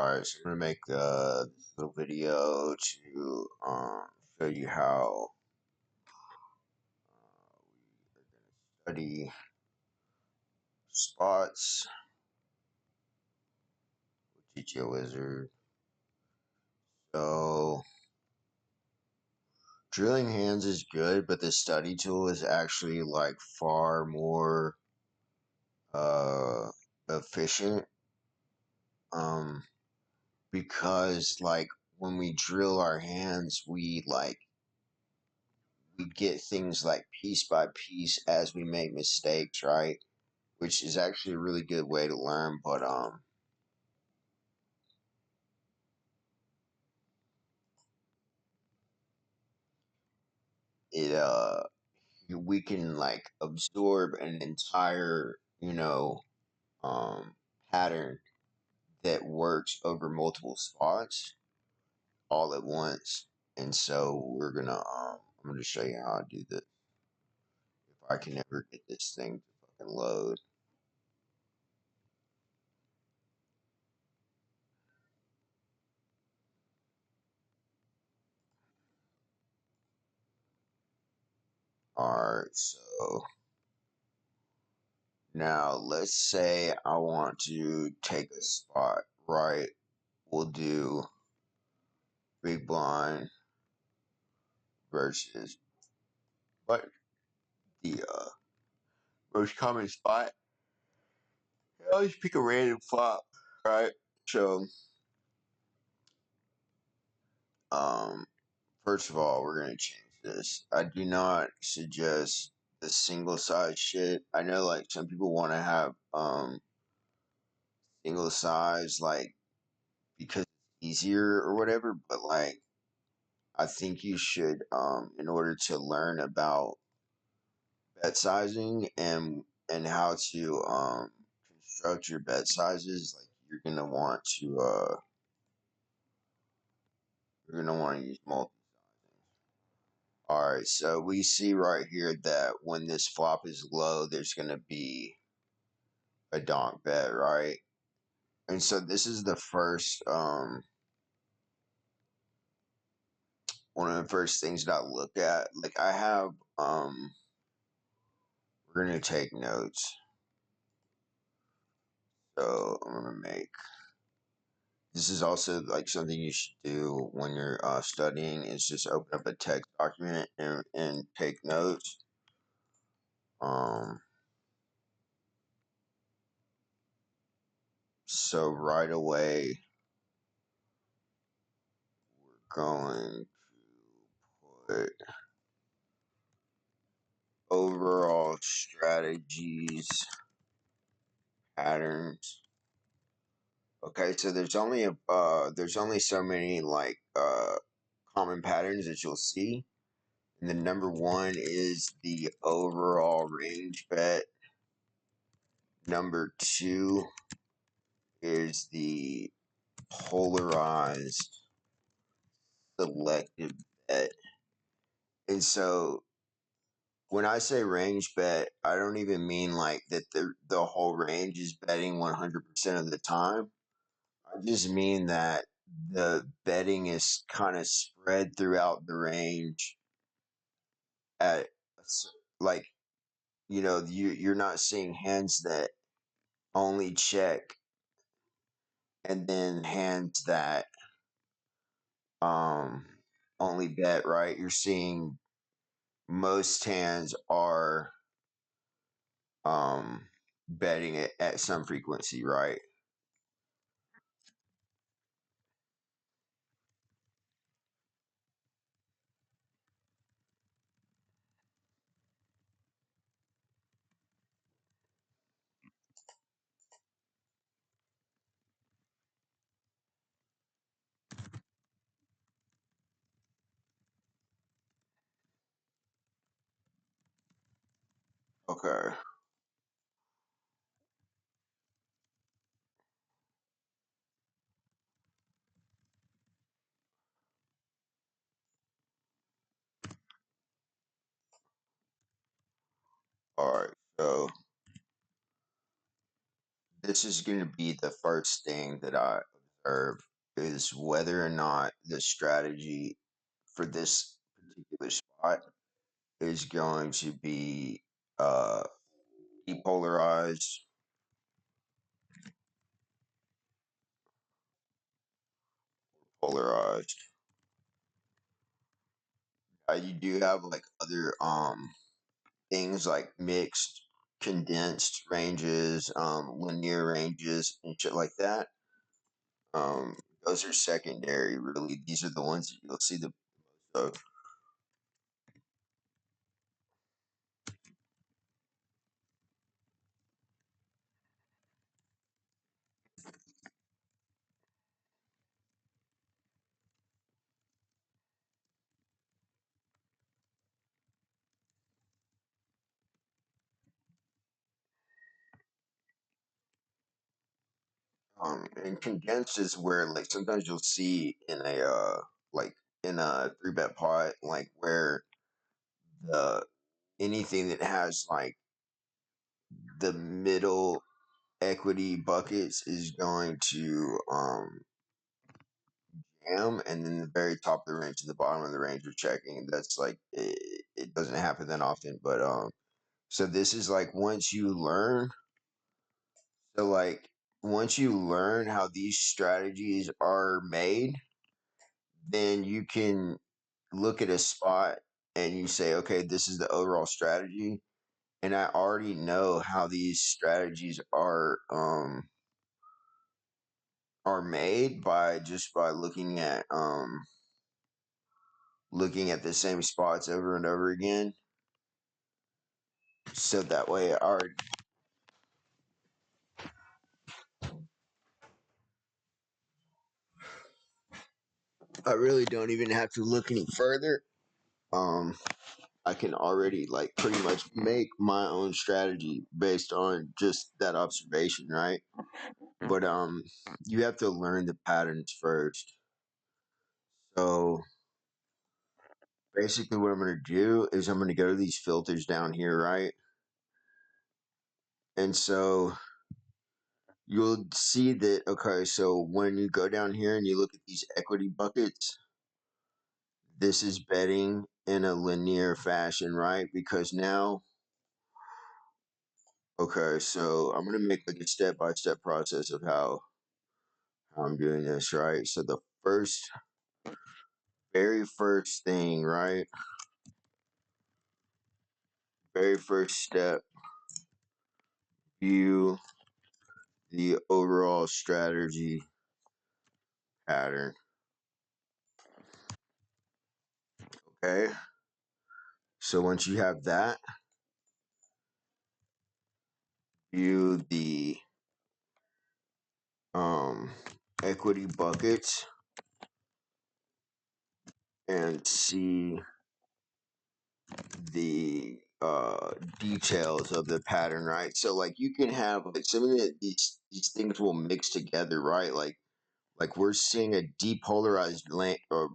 Alright, so I'm gonna make this little video to show you how we are gonna study spots with GTOwizard. So drilling hands is good, but the study tool is actually like far more uh efficient. Um, because like when we drill our hands, we get things like piece by piece as we make mistakes, right? Which is actually a really good way to learn, but it we can like absorb an entire um pattern that works over multiple spots all at once. And so I'm gonna show you how I do this if I can ever get this thing to fucking load. Alright, so now let's say I want to take a spot, right? We'll do big blind versus but the most common spot. I always pick a random flop, right? So um first of all, we're gonna change this. I do not suggest the single size shit. I know like some people want to have single size like because it's easier or whatever, but like I think you should in order to learn about bet sizing and how to construct your bet sizes, like you're gonna want to use multi sizing. All right, so we see right here that when this flop is low, there's gonna be a donk bet, right? And so this is the first one of the first things that I look at. Like I have we're gonna take notes. So I'm gonna make this is also like something you should do when you're studying is just open up a text document and take notes. Um, so right away we're going to put overall strategies, patterns. Okay, so there's only so many like common patterns that you'll see. And the number one is the overall range bet. Number two is the polarized selective bet. And so when I say range bet, I don't even mean like that the whole range is betting 100% of the time. I just mean that the betting is kind of spread throughout the range at like you're not seeing hands that only check and then hands that um only bet, right? You're seeing most hands are um betting it at some frequency, right? Okay. All right. So this is going to be the first thing that I observe. observe is whether or not the strategy for this particular spot is going to be uh, depolarized, polarized. You do have like other things like mixed, condensed ranges, linear ranges, and shit like that. Those are secondary, really. These are the ones that you'll see the most of. And condensed is where like sometimes you'll see in a like in a three bet pot like where the anything that has like the middle equity buckets is going to jam, and then the very top of the range and the bottom of the range are checking. That's like it doesn't happen that often, but so this is like once you learn, so like once you learn how these strategies are made, then you can look at a spot and you say, okay, this is the overall strategy, and I already know how these strategies are made by just by looking at the same spots over and over again. So that way I really don't even have to look any further. Um I can already like pretty much make my own strategy based on just that observation, right? But you have to learn the patterns first. So basically what I'm going to do is I'm going to go to these filters down here, right? And so you'll see that, okay, so when you go down here and you look at these equity buckets, this is betting in a linear fashion, right? Because now, okay, so I'm going to make like a step-by-step process of how I'm doing this, right? So the very first thing, right? Very first step, view the overall strategy pattern. Okay. So once you have that, view the um, equity buckets and see the details of the pattern, right? So like you can have like some of these things will mix together, right? Like we're seeing a depolarized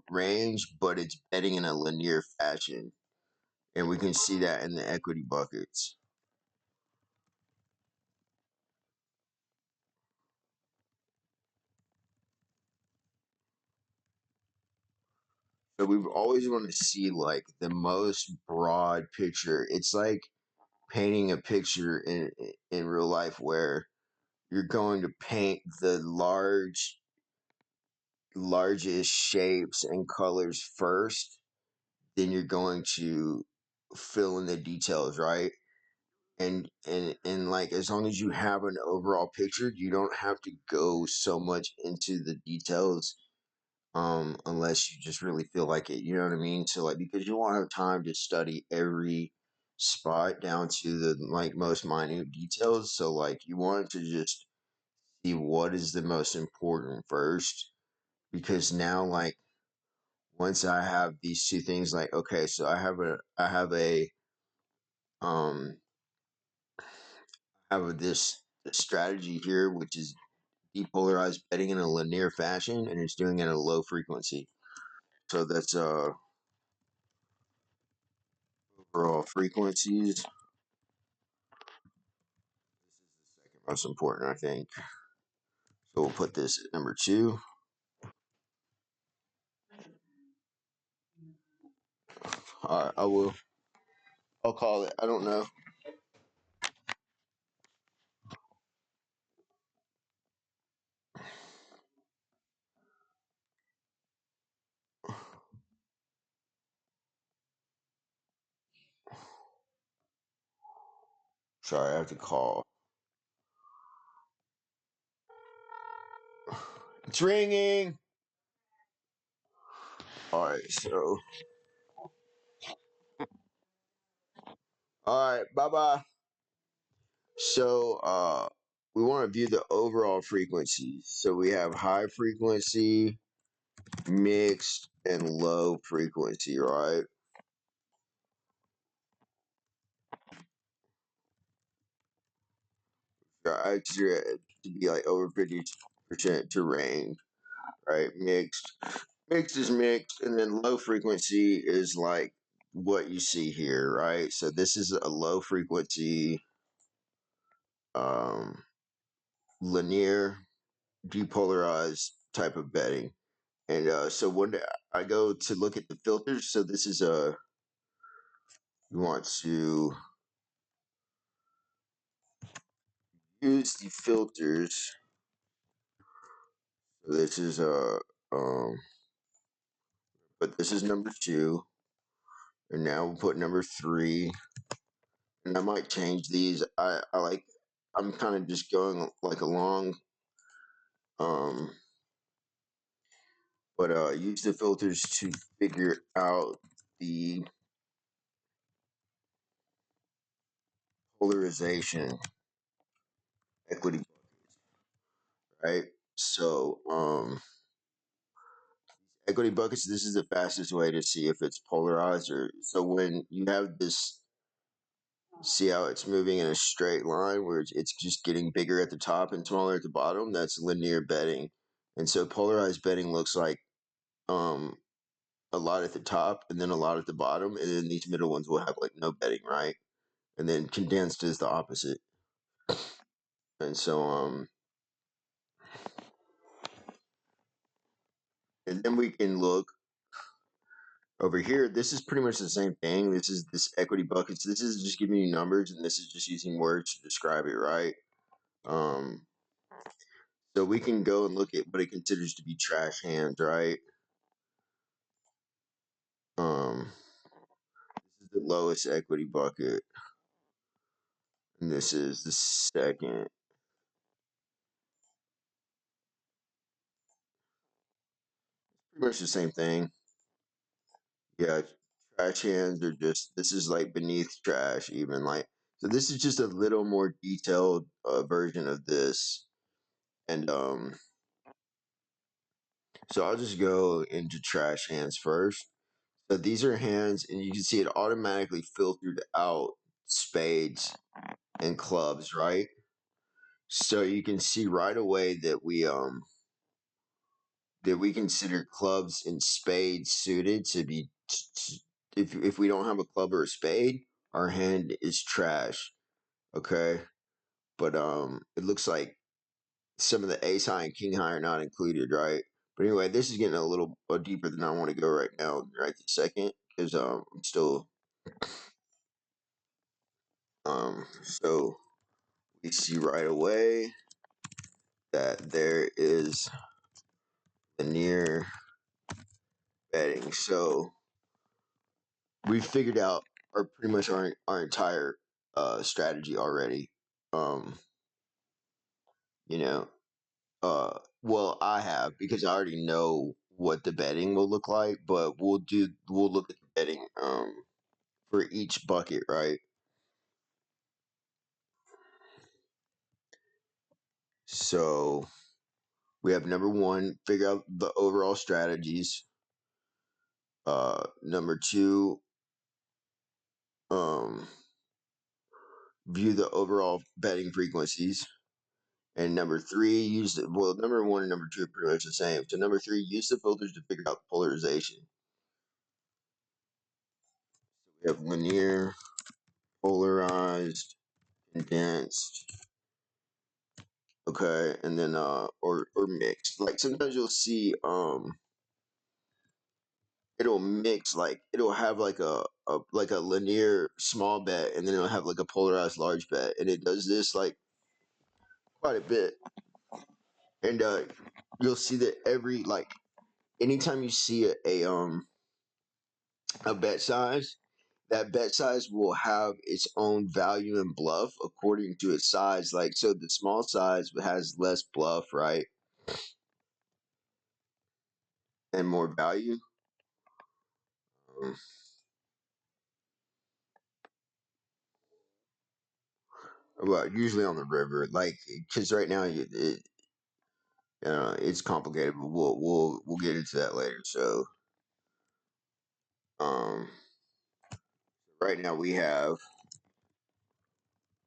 range, but it's betting in a linear fashion, and we can see that in the equity buckets. So we always want to see like the most broad picture. It's like painting a picture in real life where you're going to paint the largest shapes and colors first, then you're going to fill in the details, right? And like as long as you have an overall picture, you don't have to go so much into the details unless you just really feel like it, you know what I mean? So like because you won't have time to study every spot down to the like most minute details, so like you want to just see what is the most important first, because now like once I have these two things, like okay, so um I have this strategy here which is depolarized betting in a linear fashion, and it's doing it at a low frequency. So that's overall frequencies. This is the second most important, I think. So we'll put this at number 2. All right, I'll call it. I don't know. Sorry, I have to call. It's ringing. All right, so all right, bye bye. So we want to view the overall frequencies. So we have high frequency, mixed, and low frequency, right? I consider it to be like over 50% to range, right? Mixed is mixed, and then low frequency is like what you see here, right? So this is a low frequency, um, linear, depolarized type of bedding. And so when I go to look at the filters, so this is a, you want to use the filters. So this is um, but this is number 2, and now we'll put number 3, and I might change these. I like, I'm kind of just going like along, um, but use the filters to figure out the polarization equity, right? So equity buckets, this is the fastest way to see if it's polarized. Or so when you have this, see how it's moving in a straight line where it's just getting bigger at the top and smaller at the bottom, that's linear bedding. And so polarized bedding looks like um a lot at the top and then a lot at the bottom, and then these middle ones will have like no bedding, right? And then condensed is the opposite. And so and then we can look over here. This is pretty much the same thing. This is this equity buckets. This is just giving you numbers, and this is just using words to describe it, right? Um, so we can go and look at what it considers to be trash hands, right? This is the lowest equity bucket, and this is the second. Pretty much the same thing. Yeah, trash hands are just, this is like beneath trash, even like, so this is just a little more detailed version of this. And so I'll just go into trash hands first. So these are hands, and you can see it automatically filtered out spades and clubs, right? So you can see right away that we consider clubs and spades suited to be if we don't have a club or a spade, our hand is trash. Okay, but it looks like some of the ace high and king high are not included, right? But anyway, this is getting a little deeper than I want to go right now, right this second, because I'm still so we see right away that there is the near betting. So we figured out our pretty much our entire strategy already. Um, you know, well, I have, because I already know what the betting will look like, but we'll look at the betting for each bucket, right? So we have number 1, figure out the overall strategies. Number 2, um, view the overall betting frequencies. And number 3, use the, well, number 1 and number 2 are pretty much the same. So number 3, use the filters to figure out the polarization. We have linear, polarized, condensed, Okay, and then or mixed. Like sometimes you'll see it'll mix, like it'll have like a linear small bet, and then it'll have like a polarized large bet, and it does this like quite a bit. And you'll see that every like anytime you see a bet size, that bet size will have its own value and bluff according to its size. Like so, the small size has less bluff, right, and more value. Um, well, usually on the river, like because right now it's complicated, but we'll get into that later. So um, right now we have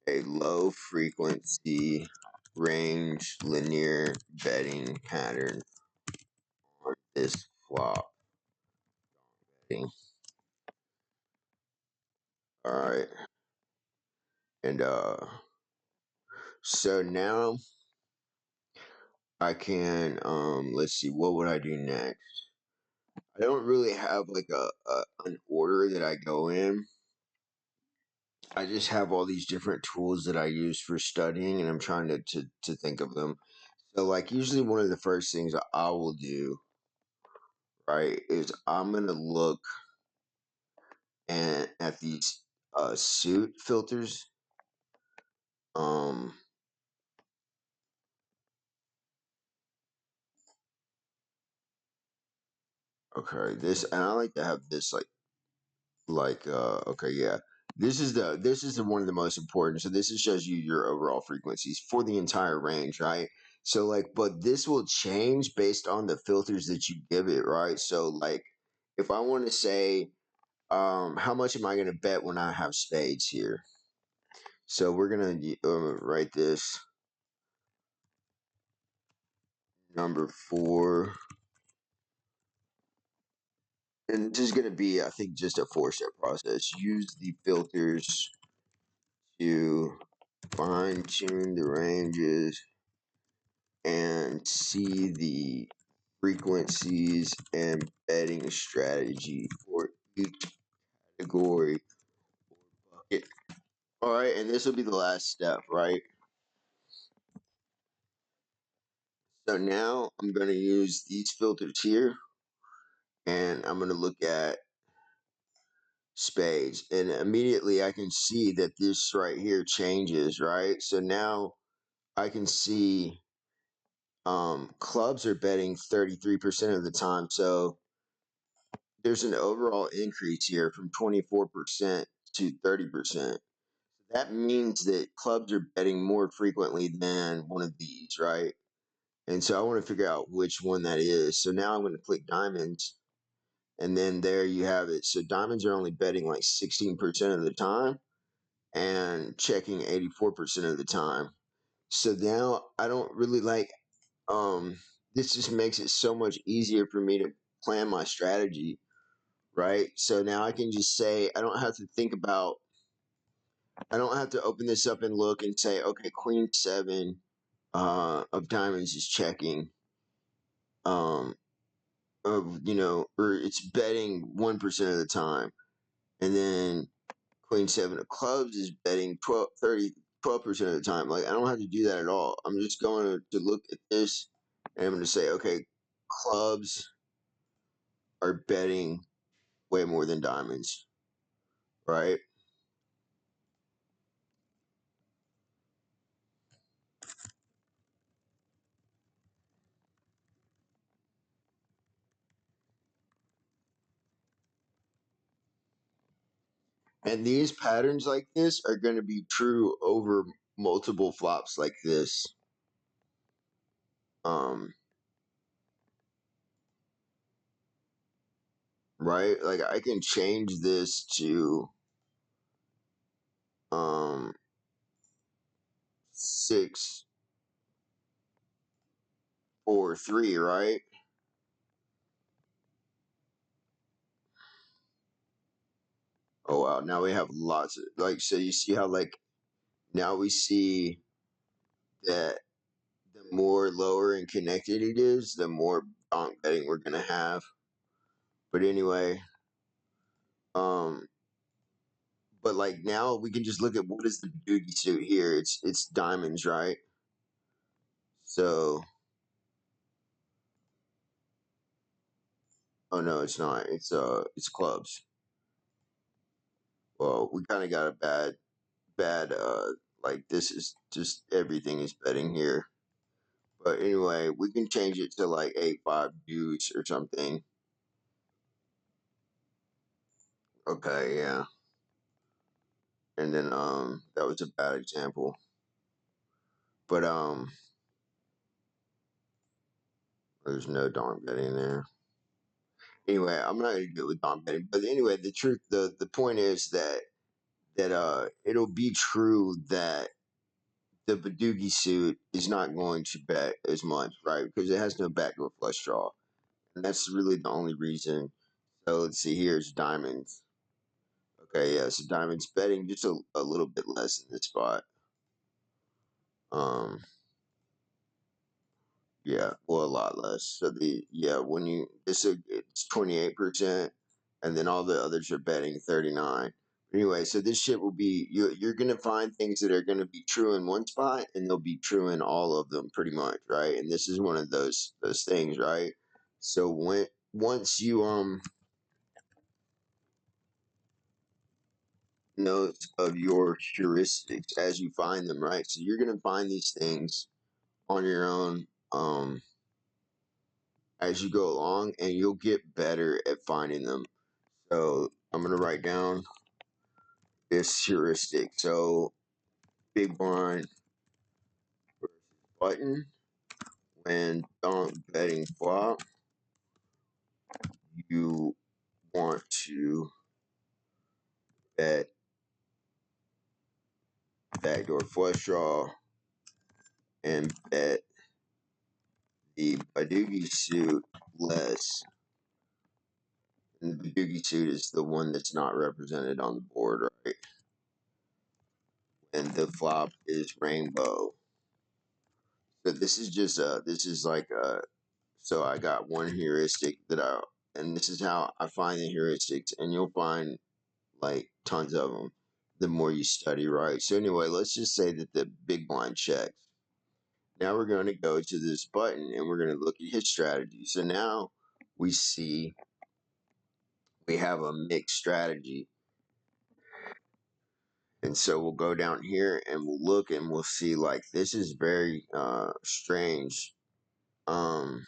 a low frequency range linear betting pattern on this flop betting. All right, and so now I can let's see, what would I do next? I don't really have like a an order that I go in. I just have all these different tools that I use for studying, and I'm trying to think of them. So, like, usually one of the first things that I will do, right, is I'm gonna look at these suit filters. Um, okay, this, and I like to have this okay, yeah, this is the one of the most important. So this is shows you your overall frequencies for the entire range, right? So like, but this will change based on the filters that you give it, right? So like, if I want to say how much am I going to bet when I have spades here? So we're going to write this number 4, and this is going to be, I think, just a 4-step process. Use the filters to fine tune the ranges and see the frequencies and betting strategy for each category or bucket. All right, and this will be the last step, right? So now I'm going to use these filters here, and I'm going to look at spades, and immediately I can see that this right here changes, right? So now I can see clubs are betting 33% of the time. So there's an overall increase here from 24% to 30%. That means that clubs are betting more frequently than one of these, right? And so I want to figure out which one that is. So now I'm going to click diamonds, and then there you have it. So diamonds are only betting like 16% of the time and checking 84% of the time. So now I don't really like this just makes it so much easier for me to plan my strategy, right? So now I can just say I don't have to open this up and look and say, okay, queen 7 of diamonds is checking. Um or it's betting 1% of the time. And then queen 7 of clubs is betting 12% of the time. Like, I don't have to do that at all. I'm just going to look at this, and I'm going to say, okay, clubs are betting way more than diamonds, right? And these patterns like this are going to be true over multiple flops like this. Um, right? Like, I can change this to 6 4 3, right? Oh wow, now we have lots of, like, so you see how, like, now we see that more lower and connected it is, the more donk betting we're gonna have. But anyway, um, but like now we can just look at what is the doogie suit here. It's diamonds, right? So, oh no, it's not. It's clubs. Well, we kind of got a bad like this is just everything is betting here. But anyway, we can change it to like 8-5 deuce or something. Okay, yeah. And then that was a bad example. But there's no donk betting there. Anyway, I'm not gonna do it with donk betting. But anyway, the point is that it'll be true that the Badugi suit is not going to bet as much, right? Because it has no backdoor flush draw. And that's really the only reason. So let's see, here's diamonds. Okay, yeah, so diamonds betting just a little bit less in this spot. Um, yeah, well, a lot less. So when you it's 28%, and then all the others are betting 39. Anyway, so this shit will be you're gonna find things that are gonna be true in one spot, and they'll be true in all of them, pretty much, right? And this is one of those things, right? So once you know of your heuristics as you find them, right? So you're gonna find these things on your own as you go along, and you'll get better at finding them. So I'm gonna write down this heuristic. So big blind versus button when donk betting flop, you want to bet backdoor flush draw and bet the Badugi suit less. And the Badugi suit is the one that's not represented on the board, right? And the flop is rainbow. So this is like so I got one heuristic and this is how I find the heuristics, and you'll find like tons of them the more you study, right? So anyway, let's just say that the big blind checks. Now we're going to go to this button and we're going to look at his strategy. So now we see we have a mixed strategy. And so we'll go down here and we'll look and we'll see like this is very strange. Um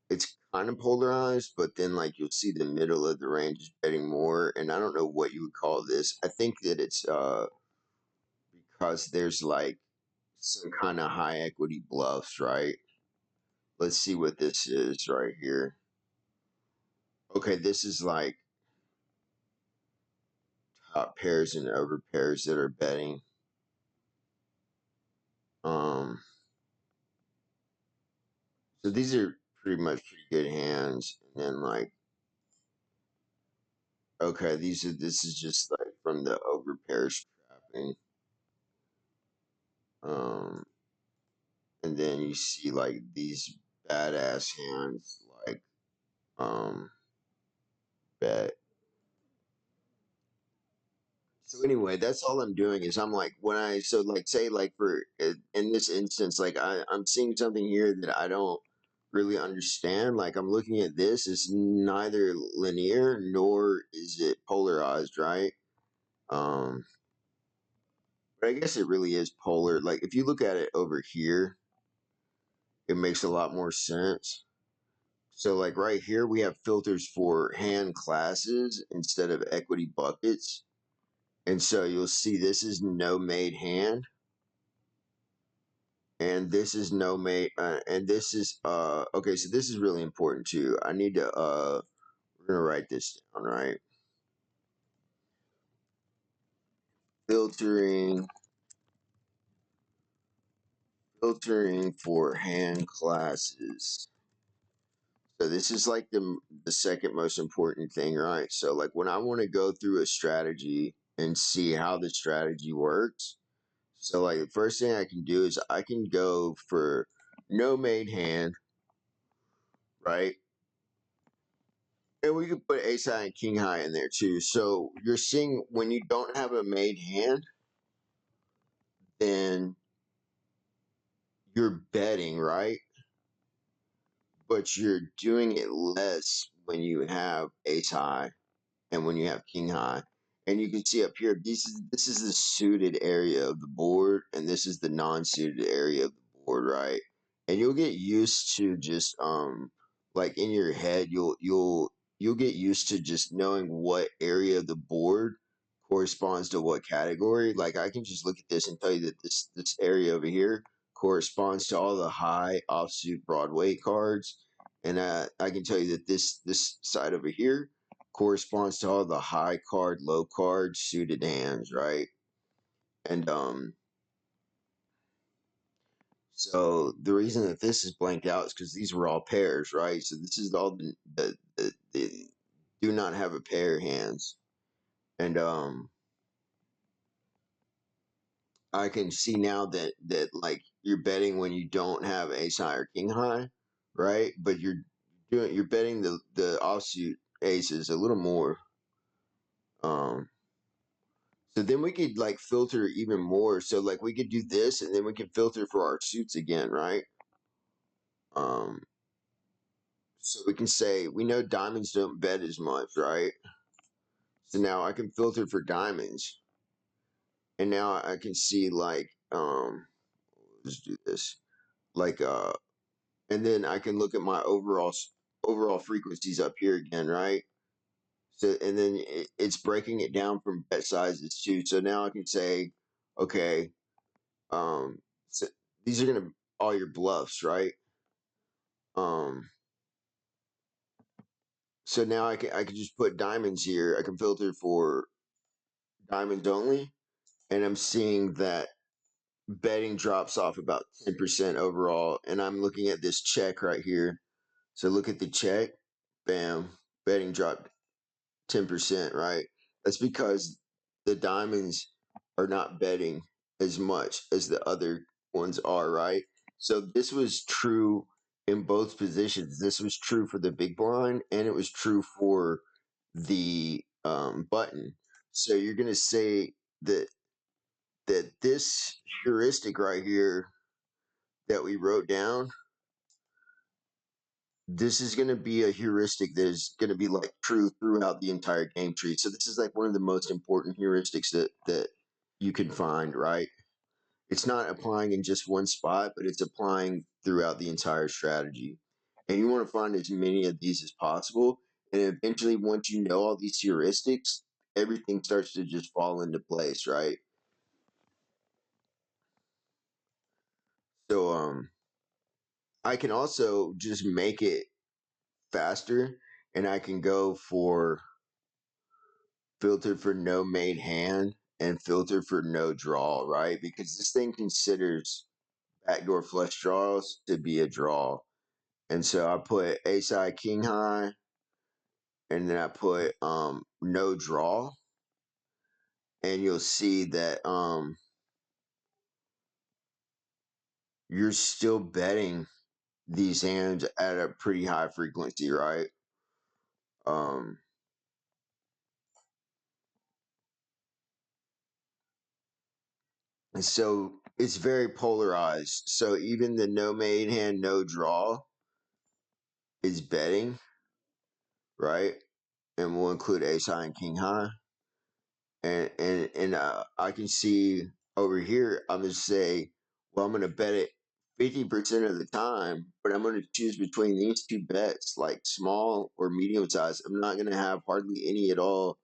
it's kind of polarized, but then like you'll see the middle of the range is betting more, and I don't know what you would call this. I think that it's because there's like some kind of high equity bluffs, right? Let's see what this is right here. Okay, this is like top pairs and over pairs that are betting. Um, so these are pretty much pretty good hands, and then like okay, this is just like from the over pairs trapping. Um, and then you see like these badass hands like um bet. So anyway, that's all I'm doing is I'm like when I so like say like for in this instance like I'm seeing something here that I don't really understand. Like I'm looking at this, it's neither linear nor is it polarized, right? Um, but I guess it really is polar. Like if you look at it over here, it makes a lot more sense. So like right here, we have filters for hand classes instead of equity buckets. And so you'll see this is no made hand. And this is no made, and this is, okay, so this is really important too. I need to, we're going to write this down, right? Filtering, filtering for hand classes. So this is like the second most important thing, right? So like when I want to go through a strategy and see how the strategy works, so like the first thing I can do is I can go for no made hand, right? And we could put ace high and king high in there too. So you're seeing when you don't have a made hand, then you're betting, right? But you're doing it less when you have ace high and when you have king high. And you can see up here, this is the suited area of the board, and this is the non-suited area of the board, right? And you'll get used to just like in your head, you'll get used to just knowing what area of the board corresponds to what category. Like I can just look at this and tell you that this area over here corresponds to all the high offsuit Broadway cards, and I can tell you that this side over here corresponds to all the high card, low card, suited hands, right? And so the reason that this is blanked out is because these were all pairs, right? So this is all the do not have a pair hands, and I can see now that like you're betting when you don't have ace high or king high, right? But you're betting the offsuit aces a little more. So then we could like filter even more. So like we could do this, and then we can filter for our suits again, right? Um, so we can say we know diamonds don't bet as much, right? So now I can filter for diamonds, and now I can see like let's do this, like and then I can look at my overall frequencies up here again, right? So and then it's breaking it down from bet sizes too. So now I can say, okay, so these are gonna be all your bluffs, right? Um, so now I can just put diamonds here. I can filter for diamonds only, and I'm seeing that betting drops off about 10% overall. And I'm looking at this check right here. So look at the check, bam, betting dropped 10%, right? That's because the diamonds are not betting as much as the other ones are, right? So this was true in both positions. This was true for the big blind, and it was true for the button. So you're gonna say that this heuristic right here that we wrote down, this is going to be a heuristic that is going to be like true throughout the entire game tree. So this is like one of the most important heuristics that you can find, right? It's not applying in just one spot, but it's applying throughout the entire strategy. And you want to find as many of these as possible. And eventually, once you know all these heuristics, everything starts to just fall into place, right? So I can also just make it faster, and I can go for filter for no made hand and filter for no draw, right? Because this thing considers backdoor flush draws to be a draw. And so I put ace high, king high, and then I put no draw. And you'll see that you're still betting these hands at a pretty high frequency, right? Um and so it's very polarized. So even the no made hand, no draw is betting, right? And we'll include ace high and king high. And I can see over here, I'm gonna say, well, I'm gonna bet it 50% of the time, but I'm gonna choose between these two bets, like small or medium size. I'm not gonna have hardly any at all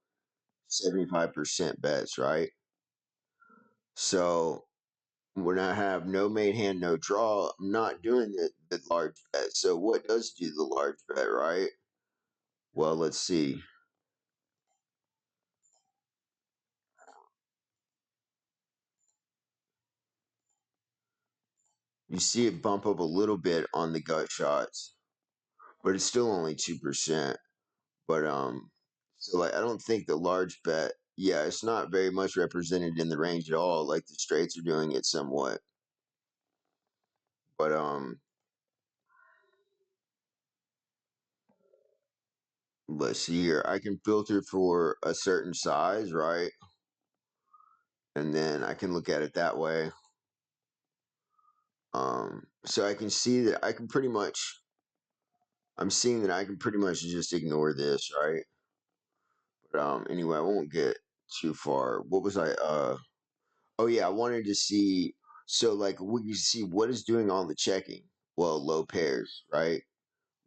75% bets, right? So when I have no made hand, no draw, I'm not doing the large bet. So what does do the large bet, right? Well, let's see. You see it bump up a little bit on the gut shots, but it's still only 2%. But so like I don't think the large bet, yeah, it's not very much represented in the range at all. Like the straights are doing it somewhat, but let's see here. I can filter for a certain size, right? And then I can look at it that way. So I can see that I can pretty much, I'm seeing that I can pretty much just ignore this, right? But anyway, I won't get too far. What was I? Oh yeah, I wanted to see. So like we can see what is doing all the checking. Well, low pairs, right?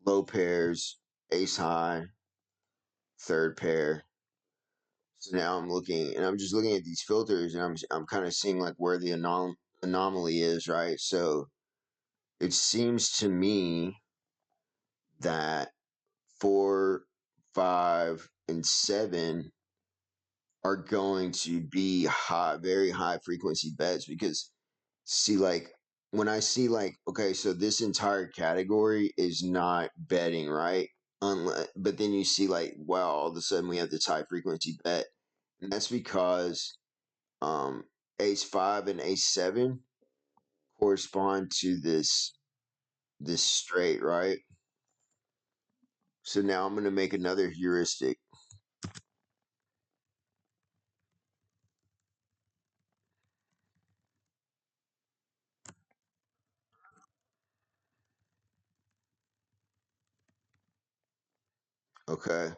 Low pairs, ace high, third pair. So now I'm looking, and I'm just looking at these filters, and I'm kind of seeing like where the anomaly is, right? So it seems to me that 4, 5, and 7 are going to be high, very high frequency bets because see, like when I see like, okay, so this entire category is not betting, right? Unless, but then you see like, wow, all of a sudden we have this high frequency bet, and that's because um, ace 5 and ace 7 correspond to this straight, right? So now I'm going to make another heuristic. Okay.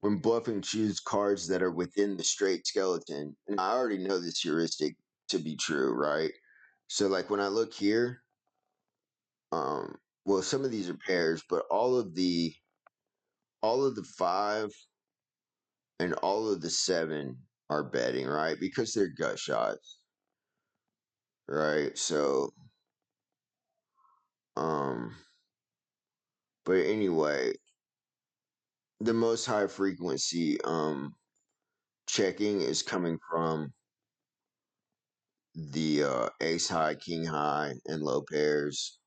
When bluffing, choose cards that are within the straight skeleton. And I already know this heuristic to be true, right? So like when I look here, well, some of these are pairs, but all of the 5 and all of the 7 are betting, right? Because they're gut shots, right? So um but anyway, the most high frequency checking is coming from the ace high, king high, and low pairs,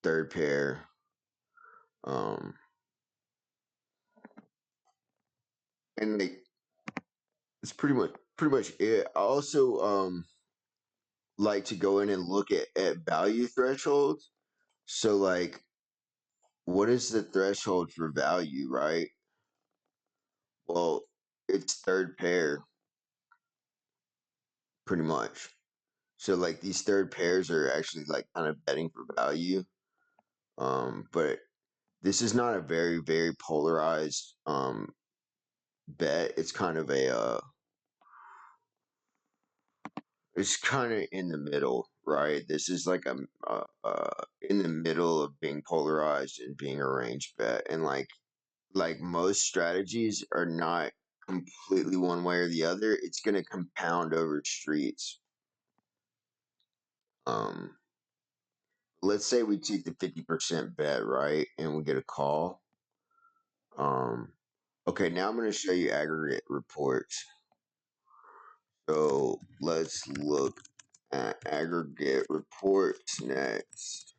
third pair. Um, and like it's pretty much it. I also like to go in and look at value thresholds. So like, what is the threshold for value, right? Well, it's third pair, pretty much. So like these third pairs are actually like kind of betting for value. But this is not a very polarized bet. It's kind of a it's kind of in the middle, right? This is like a in the middle of being polarized and being a range bet, and like most strategies are not completely one way or the other. It's going to compound over streets. Um, let's say we take the 50% bet, right, and we get a call. Um, okay, now I'm going to show you aggregate reports. So let's look at aggregate reports next.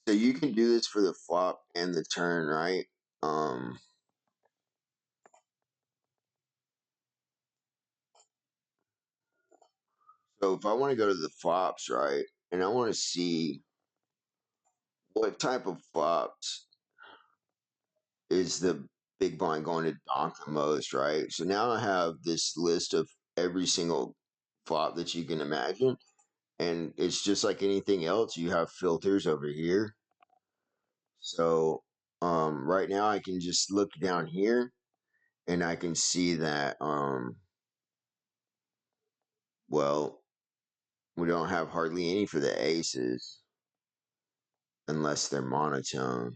So you can do this for the flop and the turn, right? Um, so if I want to go to the flops, right, and I want to see what type of flops is the big blind going to donk the most, right? So now I have this list of every single flop that you can imagine, and it's just like anything else. You have filters over here. So right now I can just look down here and I can see that well, we don't have hardly any for the aces unless they're monotone.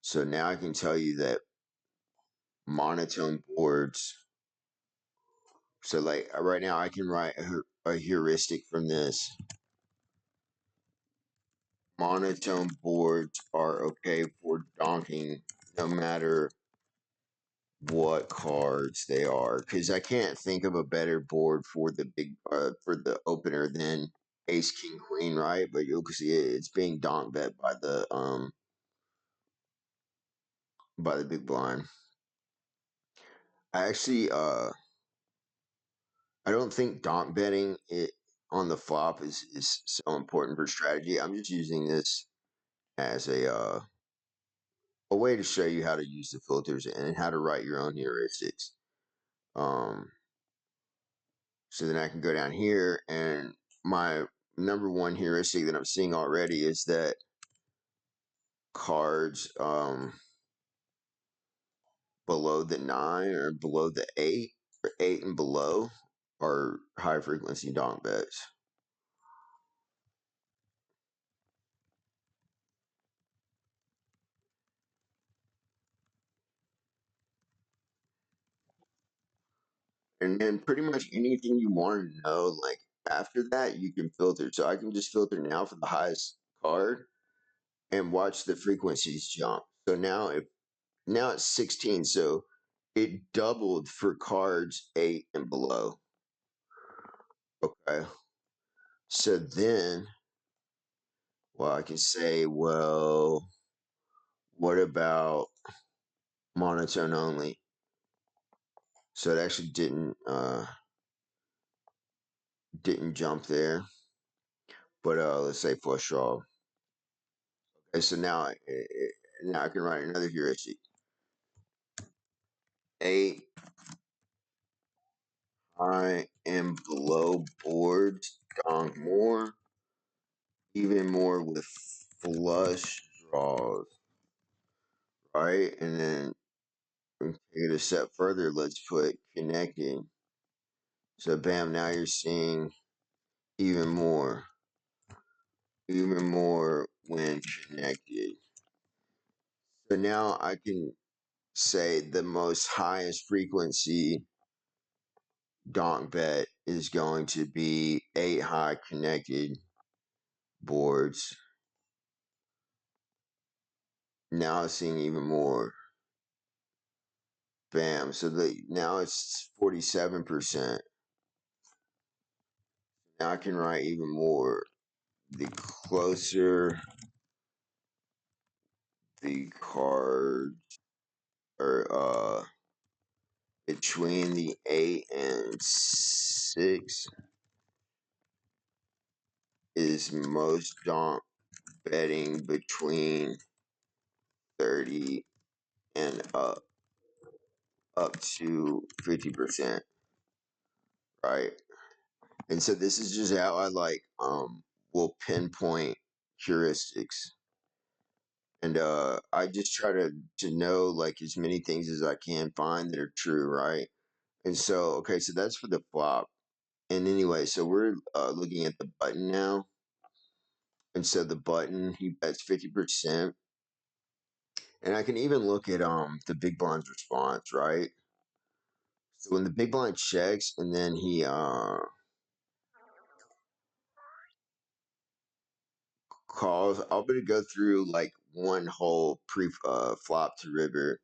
So now I can tell you that monotone boards. So like right now I can write a heuristic from this. Monotone boards are okay for donking no matter what cards they are, because I can't think of a better board for the big for the opener than ace king queen, right? But you'll see it's being donk bet by the big blind. I actually I don't think donk betting it on the flop is so important for strategy. I'm just using this as a a way to show you how to use the filters and how to write your own heuristics. So then I can go down here, and my number one heuristic that I'm seeing already is that cards below the 9 or below the 8 or 8 and below are high frequency donk bets. And then pretty much anything you want to know, like after that, you can filter. So I can just filter now for the highest card and watch the frequencies jump. So now it's 16. So it doubled for cards 8 and below. Okay. So then, well, I can say, well, what about monotone only? So it actually didn't jump there, but let's say flush draw. Okay, so now I can write another heuristic. 8 high and below boards donk more, even more with flush draws, right? And then take it a step further. Let's put connecting. So bam, now you're seeing even more when connected. So now I can say the most highest frequency donk bet is going to be 8 high connected boards. Now it's seeing even more. Bam. So now it's 47%. Now I can write even more. The closer the cards are between the 8 and 6 is most donk betting between 30 and up to 50%, right? And so this is just how I will pinpoint heuristics. And I just try to know like as many things as I can find that are true, right? And so okay, so that's for the flop. And anyway, so we're looking at the button now. And so the button, he bets 50%. And I can even look at the big blind's response, right? So when the big blind checks and then he calls, I'll be to go through like one whole pre flop to river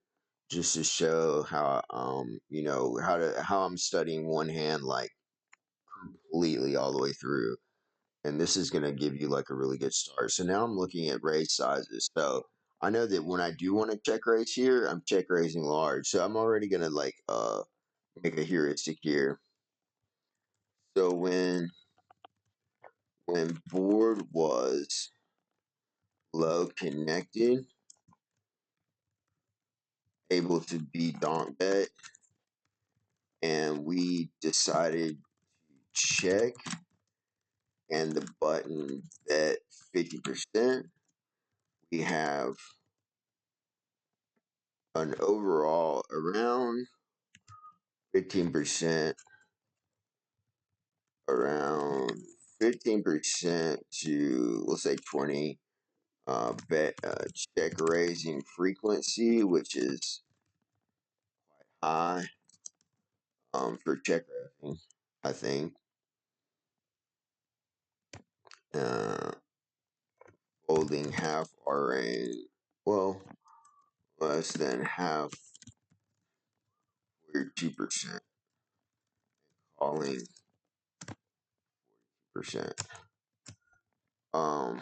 just to show how how I'm studying one hand like completely all the way through. And this is gonna give you like a really good start. So now I'm looking at raise sizes. So I know that when I do want to check raise here, I'm check raising large. So I'm already gonna make a heuristic here. So when board was low connected, able to be donk bet, and we decided to check, and the button bet 50%, we have an overall around 15%, around 15% to let's say 20 bet check raising frequency, which is high for check raising, I think. Uh, Holding half our range, well, less than half, 42%, calling 40%. Um,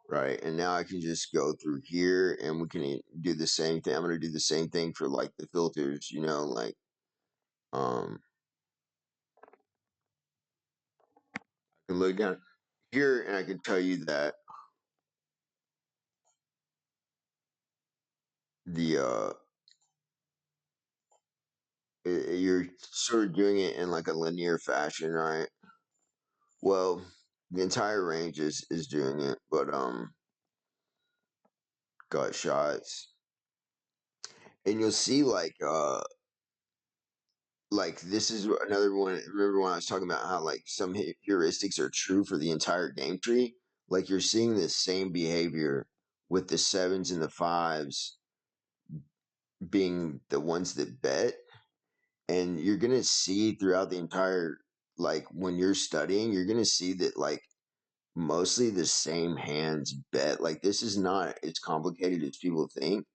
right, and now I can just go through here and we can do the same thing. I'm gonna do the same thing for like the filters, um, I can look down here and I can tell you that the you're sort of doing it in like a linear fashion, right? Well, the entire range is doing it, but gut shots, and you'll see like this is another one. Remember when I was talking about how like some heuristics are true for the entire game tree? Like you're seeing the same behavior with the sevens and the fives being the ones that bet, and you're gonna see throughout the entire like when you're studying, you're gonna see that like mostly the same hands bet. Like this is not as complicated as people think.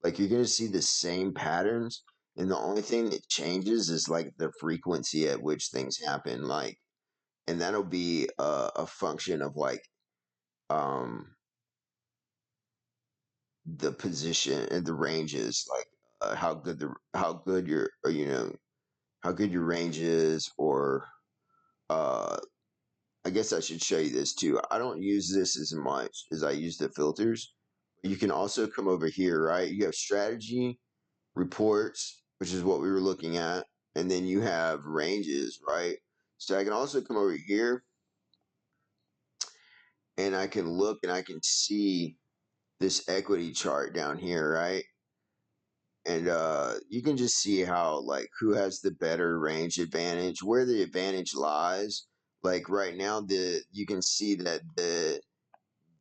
Like you're gonna see the same patterns, and the only thing that changes is like the frequency at which things happen. Like, and that'll be a function of like um the position and the ranges, like how good your or, how good your range is, or uh I guess I should show you this too. I don't use this as much as I use the filters. You can also come over here, right? You have strategy, reports, which is what we were looking at, and then you have ranges, right? So I can also come over here and I can look and I can see this equity chart down here, right? And you can just see how like who has the better range advantage, where the advantage lies. Like right now, the you can see that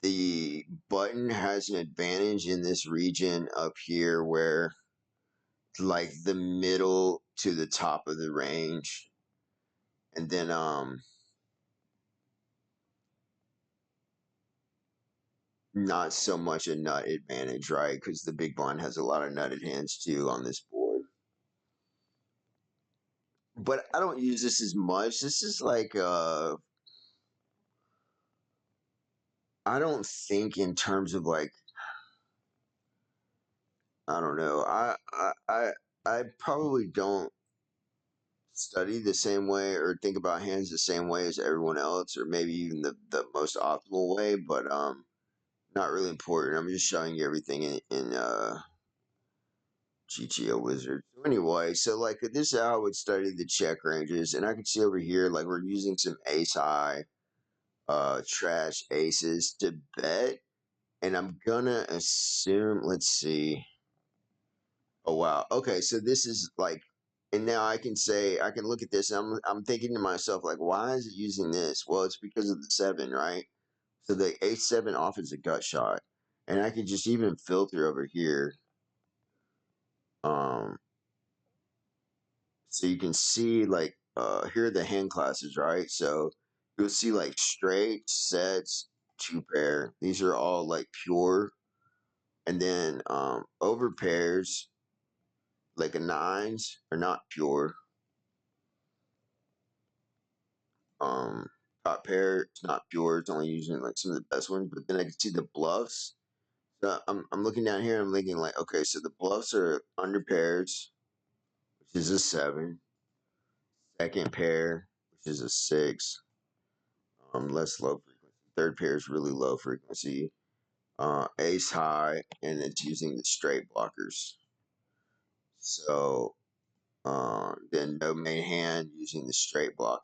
the button has an advantage in this region up here where like the middle to the top of the range, and then not so much a nut advantage, right? Because the big blind has a lot of nutted hands too on this board. But I don't use this as much. This is like I don't think in terms of like I don't know. I probably don't study the same way or think about hands the same way as everyone else, or maybe even the most optimal way, but not really important. I'm just showing you everything in GTOwizard. So anyway, so like this is how I would study the check ranges, and I can see over here like we're using some ace high, trash aces to bet, and I'm gonna assume. Let's see. Oh wow. Okay, so this is like, and now I can say I can look at this. And I'm thinking to myself like, why is it using this? Well, it's because of the seven, right? So the A7 off is a gut shot, and I can just even filter over here. Um, so you can see like here are the hand classes, right? So you'll see like straight, sets, two pair. These are all like pure, and then over pairs like a nines are not pure. Um, Top pair it's not pure. It's only using like some of the best ones. But then I can see the bluffs. So I'm looking down here. I'm thinking like, okay, so the bluffs are under pairs, which is a seven. Second pair, which is a six. Less low frequency. Third pair is really low frequency. Ace high, and it's using the straight blockers. So then no main hand using the straight blockers,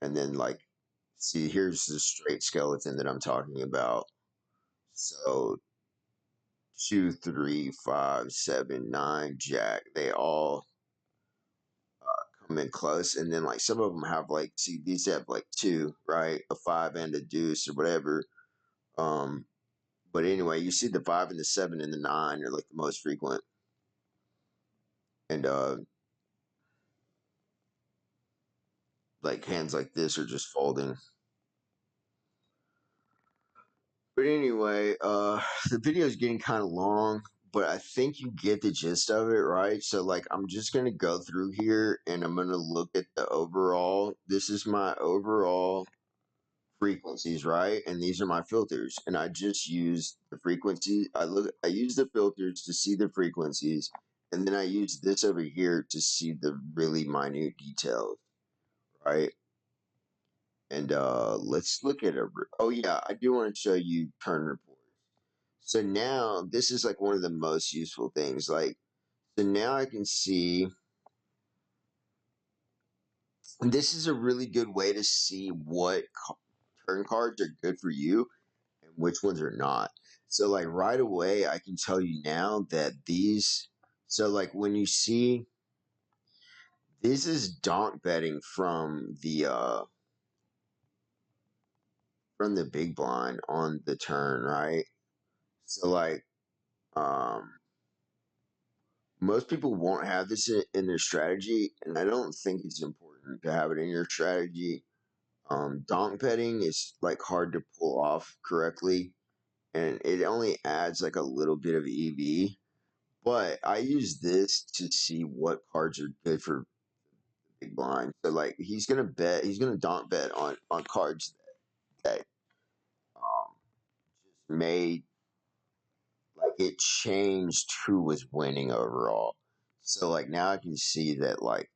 and then like, see here's the straight skeleton that I'm talking about. So 2, 3, 5, 7, 9, jack. They all come in close, and then like some of them have like, see these have like two, right? A five and a deuce or whatever. Um, but anyway, you see the five and the seven and the nine are like the most frequent, and like hands like this are just folding. But anyway, the video is getting kind of long, but I think you get the gist of it, right? So like I'm just gonna go through here and I'm gonna look at the overall. This is my overall frequencies, right? And these are my filters. And I just use the frequency. I use the filters to see the frequencies, and then I use this over here to see the really minute details, right? And let's look at oh yeah, I do want to show you turn reports. So now this is like one of the most useful things. Like, so now I can see, and this is a really good way to see what turn cards are good for you and which ones are not. So like right away, I can tell you now that these. So like when you see, this is donk betting from the big blind on the turn, right? So like um most people won't have this in their strategy, and I don't think it's important to have it in your strategy. Donk betting is like hard to pull off correctly, and it only adds like a little bit of EV. But I use this to see what cards are good for big blind. So like he's gonna donk bet on cards that just made like it changed who was winning overall. So like now I can see that like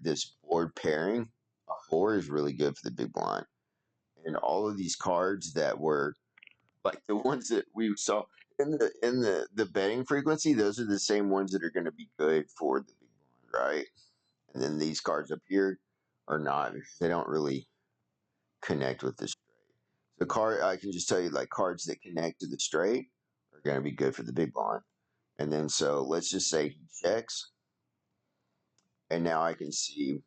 this board pairing, a four is really good for the big blind. And all of these cards that were like the ones that we saw in the betting frequency, those are the same ones that are going to be good for the big blind, right? And then these cards up here are not because they don't really connect with the straight. The card I can just tell you like cards that connect to the straight are going to be good for the big blind. And then so let's just say he checks, and now I can see,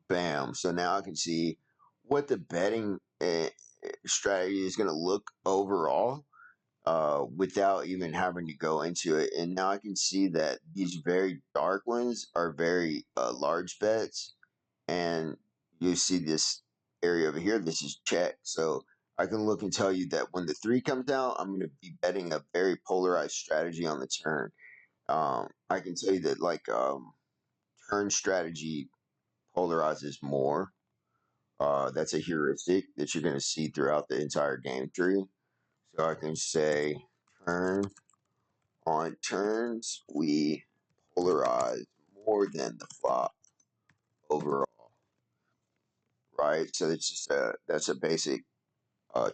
bam. So now I can see what the betting strategy is going to look overall without even having to go into it. And now I can see that these very dark ones are very large bets, and you see this area over here. This is check. So I can look and tell you that when the three comes out, I'm going to be betting a very polarized strategy on the turn. I can tell you that like turn strategy polarizes more. That's a heuristic that you're going to see throughout the entire game tree. So I can say turn on turns we polarize more than the flop overall, right? So it's just that's a basic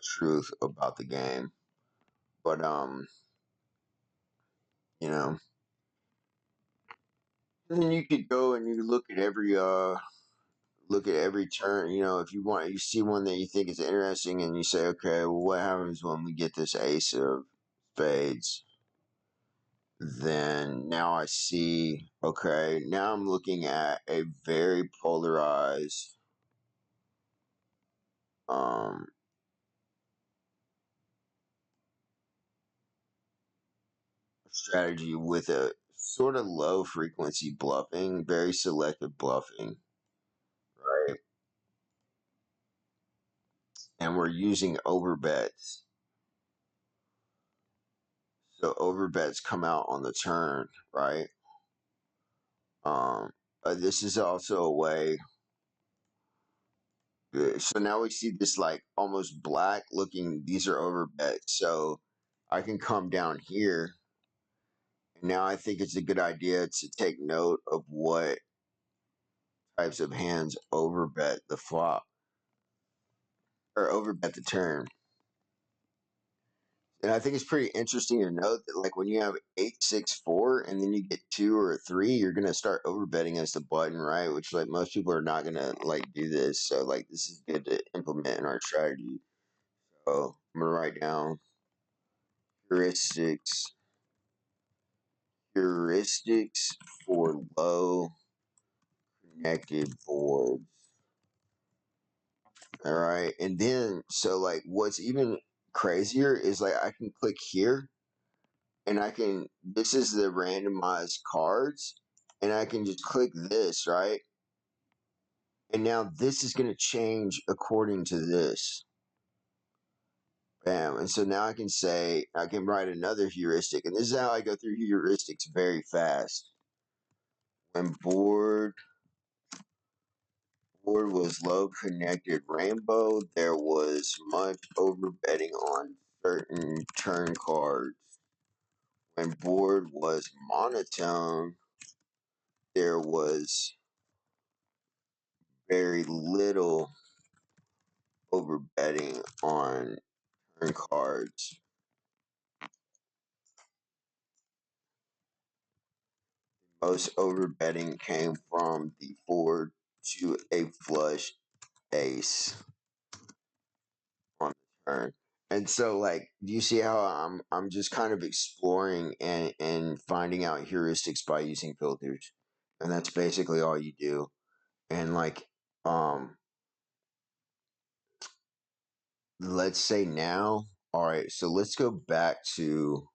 truth about the game. But you know, and then you could go and you look at every turn. You know, if you want, you see one that you think is interesting, and you say, okay, well, what happens when we get this ace of spades? Then now I see, okay, now I'm looking at a very polarized um, strategy with a sort of low frequency bluffing, very selective bluffing, right? And we're using overbets. So overbets come out on the turn, right? Um, this is also a way. So now we see this like almost black looking. These are overbets. So I can come down here. And now I think it's a good idea to take note of what types of hands overbet the flop or overbet the turn. And I think it's pretty interesting to note that like when you have 8-6-4 and then you get 2 or 3, you're gonna start overbetting as the button, right? Which like most people are not gonna like do this. So like this is good to implement in our strategy. So I'm gonna write down heuristics heuristics for low connected boards. All right. And then so like what's even crazier is like I can click here and I can, this is the randomized cards, and I can just click this, right? And now this is going to change according to this. Bam. And so now I can say, I can write another heuristic, and this is how I go through heuristics very fast. When board was low connected rainbow, there was much overbetting on certain turn cards. When board was monotone, there was very little over betting on turn cards. Most overbetting came from the 4 to a flush ace on the turn. And so like you see how I'm just kind of exploring and finding out heuristics by using filters. And that's basically all you do. And like um let's say now, all right, so let's go back to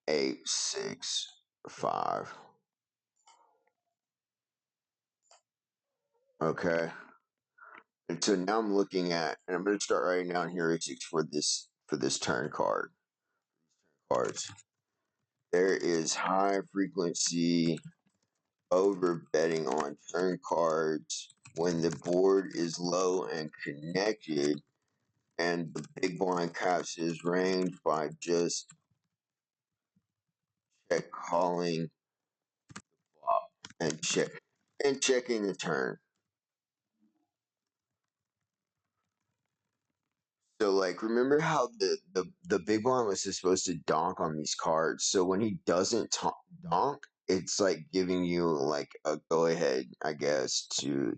8, 6, 5. Okay. And so now I'm looking at, and I'm going to start writing down heuristics for this turn card. Cards. There is high frequency over betting on turn cards when the board is low and connected, and the big blind caps his range by just check calling flop and checking the turn. So like remember how the big blind was supposed to donk on these cards. So when he doesn't donk, it's like giving you like a go ahead, I guess, to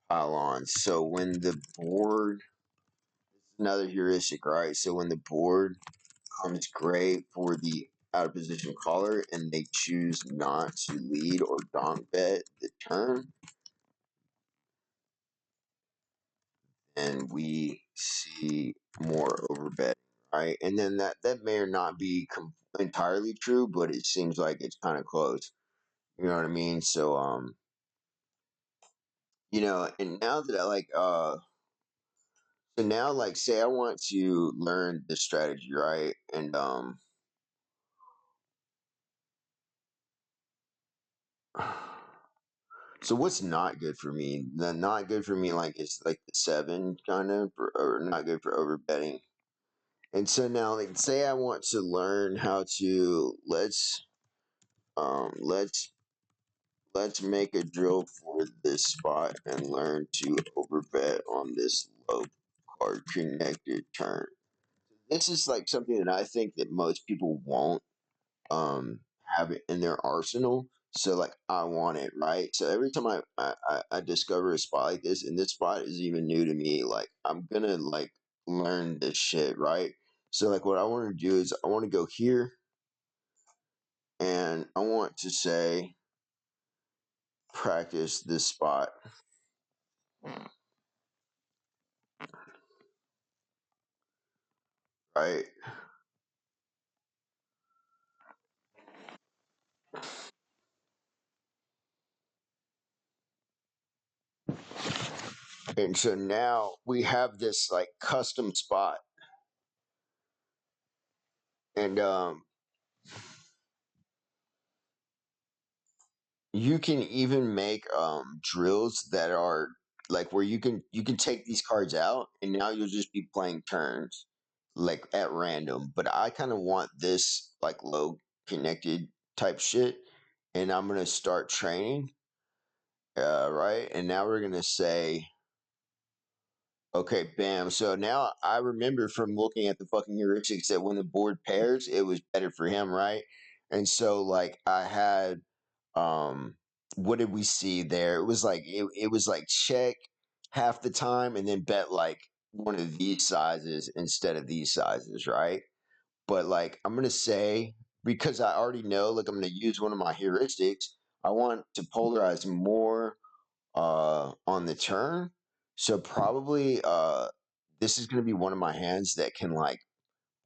pile on. So when the board, another heuristic, right? So when the board comes great for the out of position caller and they choose not to lead or donk bet the turn, and we see more overbetting, right? And then that may or not be entirely true, but it seems like it's kind of close. You know what I mean? So and now that I like so now like say I want to learn the strategy, right? And so what's not good for me? The not good for me like is like the 7 kind of or not good for overbetting. And so now like say I want to learn how to let's make a drill for this spot and learn to overbet on this low card connected turn. This is like something that I think that most people won't have it in their arsenal. So like I want it, right? So every time I discover a spot like this, and this spot is even new to me, like I'm gonna like learn this shit, right? So like what I want to do is I want to go here and I want to say practice this spot, right? And so now we have this like custom spot. And you can even make drills that are like where you can take these cards out and now you'll just be playing turns like at random. But I kind of want this like low connected type shit. And I'm gonna start training. Right. And now we're gonna say okay, bam. So now I remember from looking at the fucking heuristics that when the board pairs, it was better for him, right? And so like I had what did we see there? It was like check half the time and then bet like one of these sizes instead of these sizes, right? But like I'm gonna say because I already know like I'm gonna use one of my heuristics, I want to polarize more on the turn. So probably this is going to be one of my hands that can like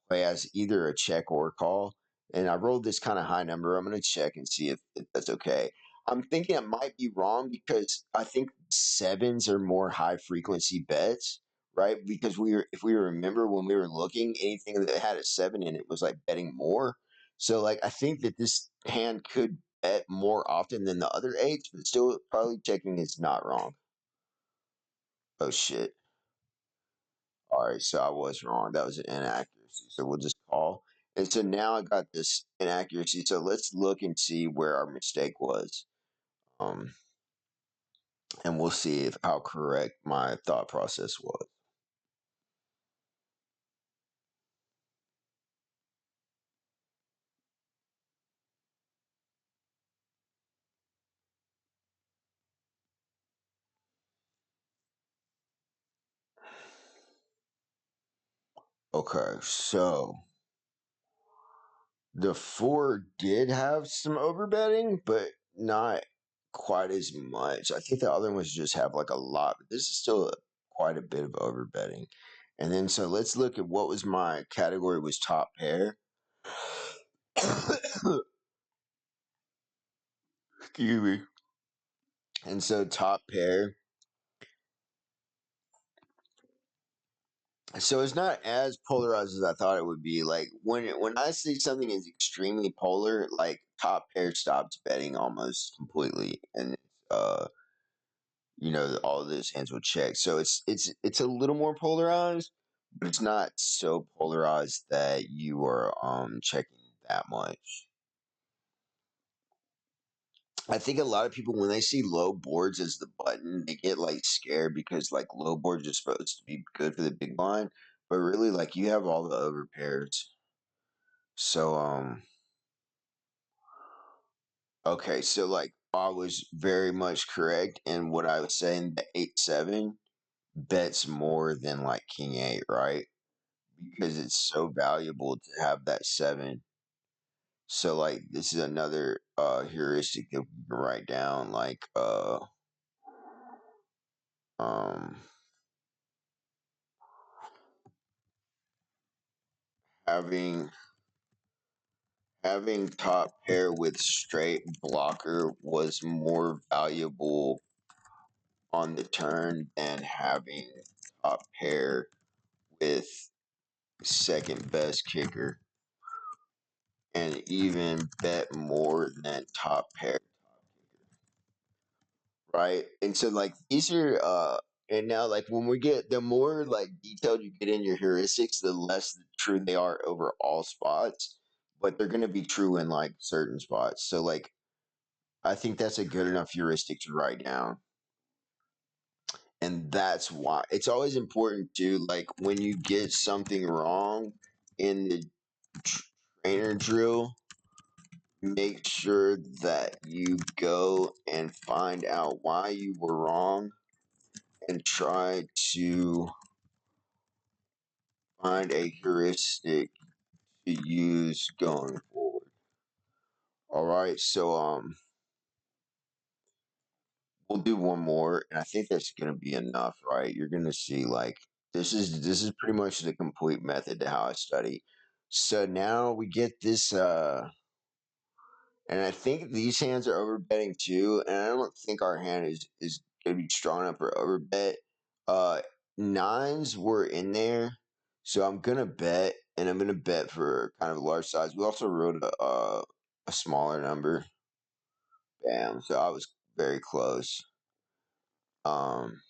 play as either a check or a call. And I rolled this kind of high number. I'm going to check and see if that's okay. I'm thinking it might be wrong because I think sevens are more high frequency bets, right? Because if we remember when we were looking, anything that had a 7 in it was like betting more. So like I think that this hand could bet more often than the other eights, but still probably checking is not wrong. Oh shit. All right, so I was wrong. That was an inaccuracy. So we'll just call. And so now I got this inaccuracy. So let's look and see where our mistake was. Um, and we'll see if how correct my thought process was. Okay, so the four did have some overbetting, but not quite as much. I think the other ones just have like a lot, but this is still quite a bit of overbetting. And then so let's look at what was my category was top pair. Excuse me. And so top pair. So it's not as polarized as I thought it would be. Like when I see something is extremely polar, like top pair stops betting almost completely, and all this hands will check. So it's a little more polarized, but it's not so polarized that you are checking that much. I think a lot of people when they see low boards as the button, they get like scared because like low boards are supposed to be good for the big blind, but really like you have all the over pairs. So okay, so like I was very much correct in what I was saying. The 8-7 bets more than like King 8, right? Because it's so valuable to have that 7. So like this is another heuristic that we can write down like um having having top pair with straight blocker was more valuable on the turn than having top pair with second best kicker, and even bet more than top pair, right? And so like these are and now like when we get the more like detailed you get in your heuristics, the less true they are over all spots, but they're gonna be true in like certain spots. So like I think that's a good enough heuristic to write down. And that's why it's always important to like when you get something wrong in the trainer drill, make sure that you go and find out why you were wrong and try to find a heuristic to use going forward. All right, so we'll do one more, and I think that's gonna be enough, right? You're gonna see like this is pretty much the complete method to how I study. So now we get this and I think these hands are overbetting too, and I don't think our hand is gonna be strong enough for overbet. Uh Nines were in there, so I'm gonna bet, and I'm gonna bet for kind of a large size. We also wrote a smaller number. Bam. So I was very close. Um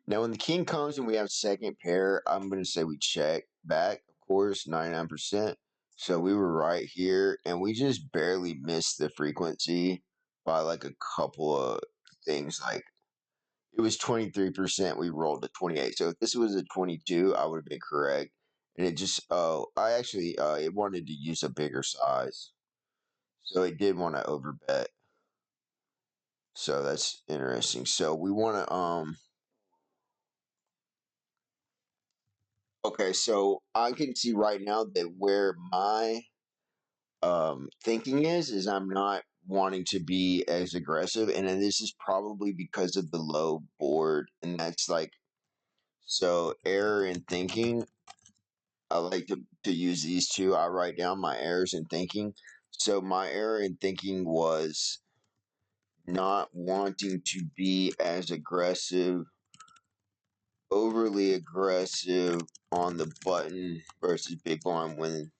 Now, when the king comes and we have second pair, I'm going to say we check back, of course, 99%. So we were right here, and we just barely missed the frequency by like a couple of things. Like it was 23%, we rolled to 28. So if this was a 22, I would have been correct. And it just, I actually, it wanted to use a bigger size. So it did want to overbet. So that's interesting. So we want to, okay, so I can see right now that where my thinking is I'm not wanting to be as aggressive, and then this is probably because of the low board, and that's like so error in thinking. I like to use these two. I write down my errors in thinking. So my error in thinking was not wanting to be as aggressive, overly aggressive on the button versus big blind when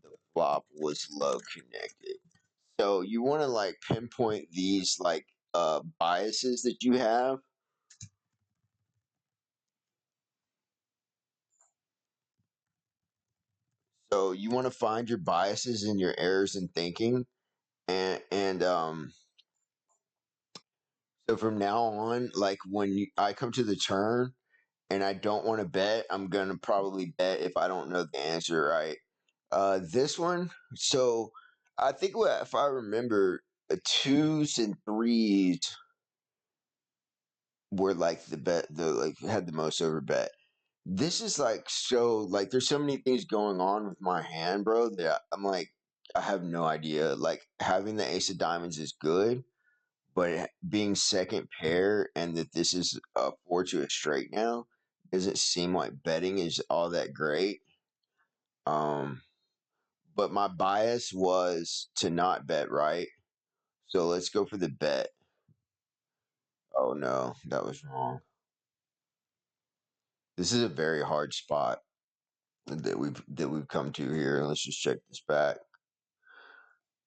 the flop was low connected. So you want to like pinpoint these like biases that you have. So you want to find your biases and your errors in thinking, and So from now on, like I come to the turn and I don't want to bet, I'm gonna probably bet if I don't know the answer, right? This one, so I think if I remember, twos and threes were like the like had the most over bet. This is like so like there's so many things going on with my hand, bro, that I'm like I have no idea. Like having the ace of diamonds is good, but being second pair and that this is a four to a straight now doesn't seem like betting is all that great. Um, but my bias was to not bet, right? So let's go for the bet. Oh no, that was wrong. This is a very hard spot that we've come to here. Let's just check this back.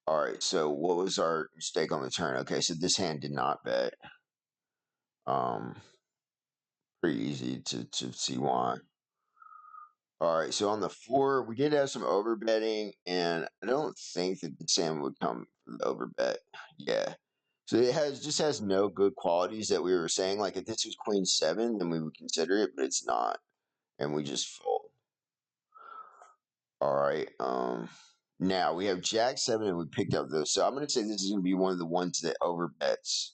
All right, so what was our mistake on the turn? Okay, so this hand did not bet. Um, Pretty easy to see why. All right, so on the four, we did have some overbetting, and I don't think that the Sam would come for the overbet. Yeah, so it has no good qualities that we were saying. Like if this was Queen seven, then we would consider it, but it's not, and we just fold. All right. Now we have Jack seven, and we picked up those. So I'm going to say this is going to be one of the ones that overbets.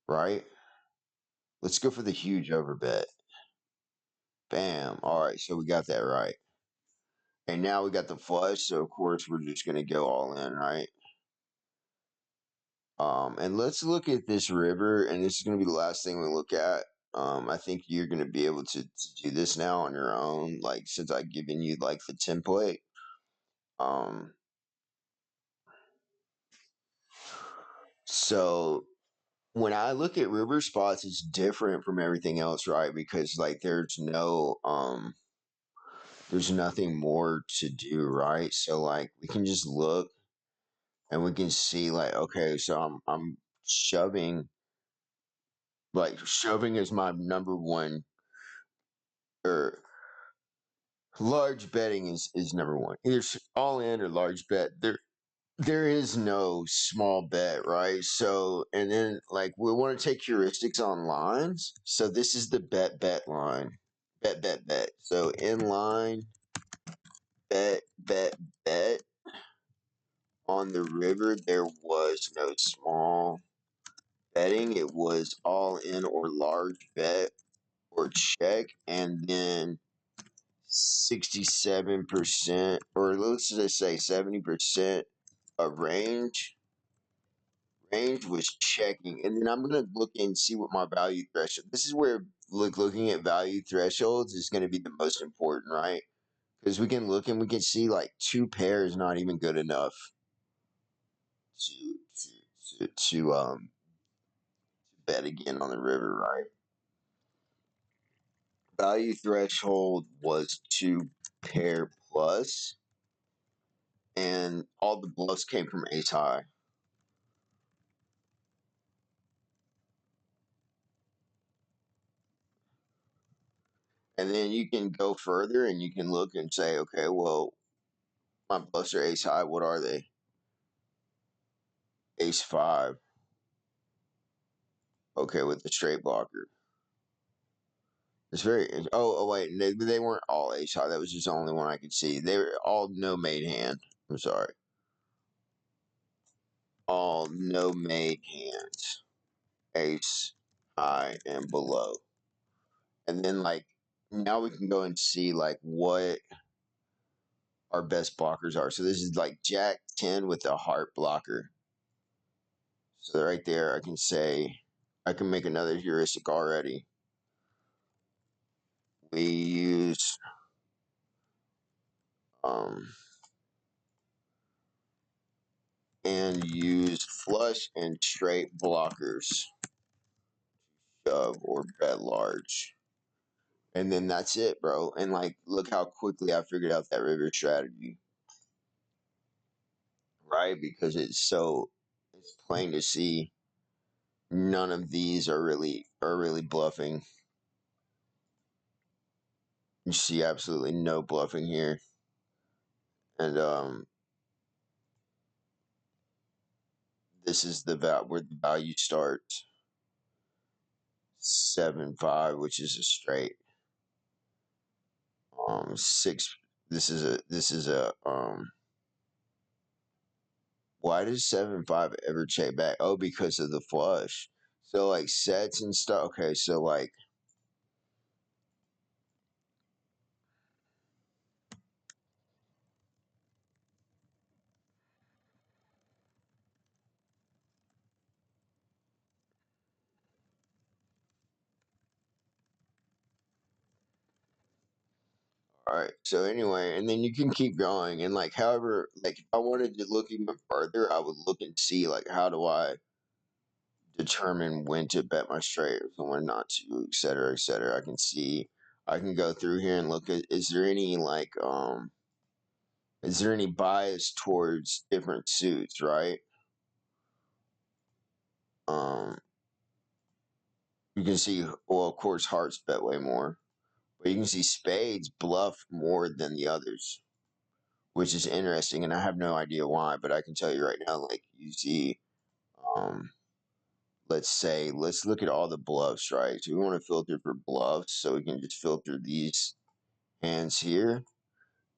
Right. Let's go for the huge overbet. Bam. All right. So we got that right. And now we got the flush. So of course we're just going to go all in, right? And let's look at this river, and this is going to be the last thing we look at. I think you're going to be able to do this now on your own, like since I've given you like the template. Um, so when I look at river spots, it's different from everything else, right? Because like there's nothing more to do, right? So like we can just look and we can see like okay, so I'm shoving, like shoving is my number one, or large betting is number one. Either all in or large bet. There is no small bet, right? So, and then like we want to take heuristics on lines. So this is the bet line. Bet. So in line, bet. On the river, there was no small betting. It was all in or large bet or check. And then 67%, or let's just say 70% of range was checking. And then I'm going to look and see what my value threshold. This is where looking at value thresholds is going to be the most important, right? Because we can look and we can see like two pairs not even good enough to to to um to bet again on the river, right? Value threshold was two pair plus, and all the bluffs came from ace high. And then you can go further and you can look and say, okay, well, my bluffs are ace high. What are they? Ace five. Okay, with the straight blocker. It's very. Wait, they weren't all ace high. That was just the only one I could see. They were all no made hand. I'm sorry, all no made hands. Ace high and below. And then like now we can go and see like what our best blockers are. So this is like Jack 10 with a heart blocker. So right there, I can say, I can make another heuristic already. We use um, use flush and straight blockers, shove or bet large, and then that's it, bro. And like, look how quickly I figured out that river strategy, right? Because it's plain to see none of these are really bluffing. You see absolutely no bluffing here, and this is the where the value starts. 7-5, which is a straight. 6. This is a. Why does 7-5 ever check back? Oh, because of the flush. So like sets and stuff. Okay, so like. All right. So anyway, and then you can keep going, and like, however, like if I wanted to look even further, I would look and see like how do I determine when to bet my straight and when not to, et cetera, et cetera. I can see, I can go through here and look at is there any like is there any bias towards different suits, right? Um, you can see, well, of course, hearts bet way more, but you can see spades bluff more than the others, which is interesting, and I have no idea why, but I can tell you right now, like you see, um, let's say, let's look at all the bluffs, right? So we want to filter for bluffs, so we can just filter these hands here,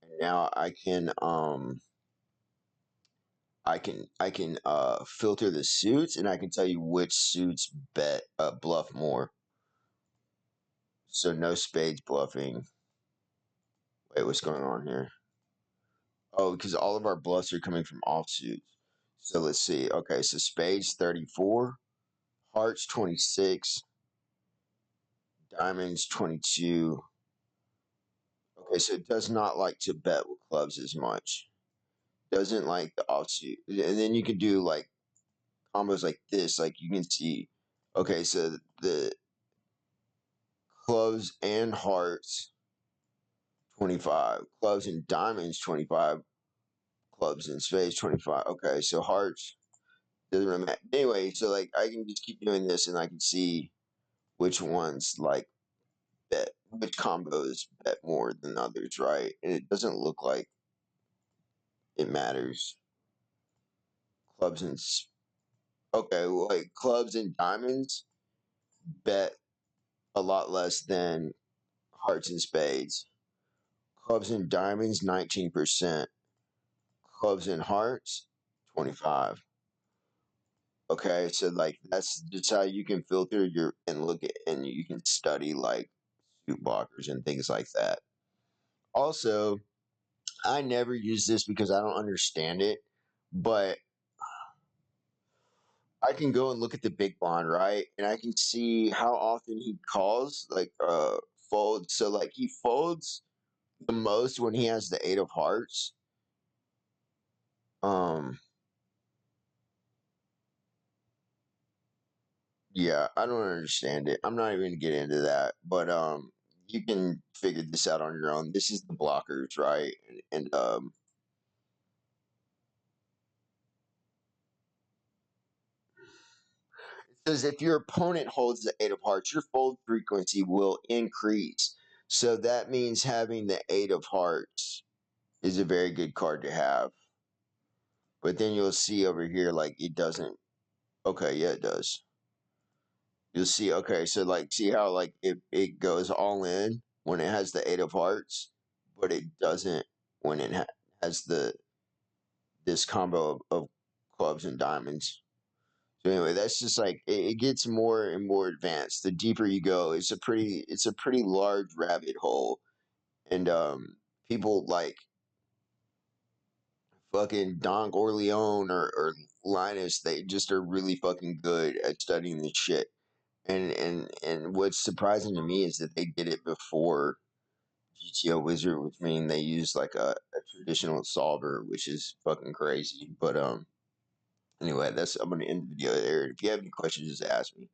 and now I can filter the suits, and I can tell you which suits bet bluff more. So no spades bluffing. Wait, what's going on here? Oh, because all of our bluffs are coming from offsuits. So let's see. Okay, so spades 34, hearts 26, diamonds 22. Okay, so it does not like to bet with clubs as much. Doesn't like the offsuit. And then you can do like combos like this. Like you can see, okay, so the clubs and hearts 25, clubs and diamonds 25, clubs and spades 25. Okay, so hearts doesn't really matter. Anyway, so like I can just keep doing this and I can see which ones like bet, which combos bet more than others, right? And it doesn't look like it matters. Clubs and okay, well, like clubs and diamonds bet a lot less than hearts and spades. Clubs and diamonds 19%. Clubs and hearts 25. Okay, so like that's just how you can filter your and look at and you can study like suit blockers and things like that. Also, I never use this because I don't understand it, but I can go and look at the big blind, right? And I can see how often he calls, like folds. So like he folds the most when he has the 8 of hearts. Um yeah, I don't understand it. I'm not even gonna get into that, but you can figure this out on your own. This is the blockers, right? And it says if your opponent holds the 8 of hearts, your fold frequency will increase. So that means having the 8 of hearts is a very good card to have. But then you'll see over here, like, it doesn't. Okay, yeah, it does. You'll see, okay, so, like, see how, like, it goes all in when it has the 8 of hearts, but it doesn't when it has this combo of clubs and diamonds. So anyway, that's just like it gets more and more advanced. The deeper you go, it's a pretty large rabbit hole, and people like fucking Don Corleone or Linus, they just are really fucking good at studying this shit. And what's surprising to me is that they did it before GTOwizard, which means they use like a traditional solver, which is fucking crazy. But anyway, that's I'm gonna end the video there. If you have any questions, just ask me.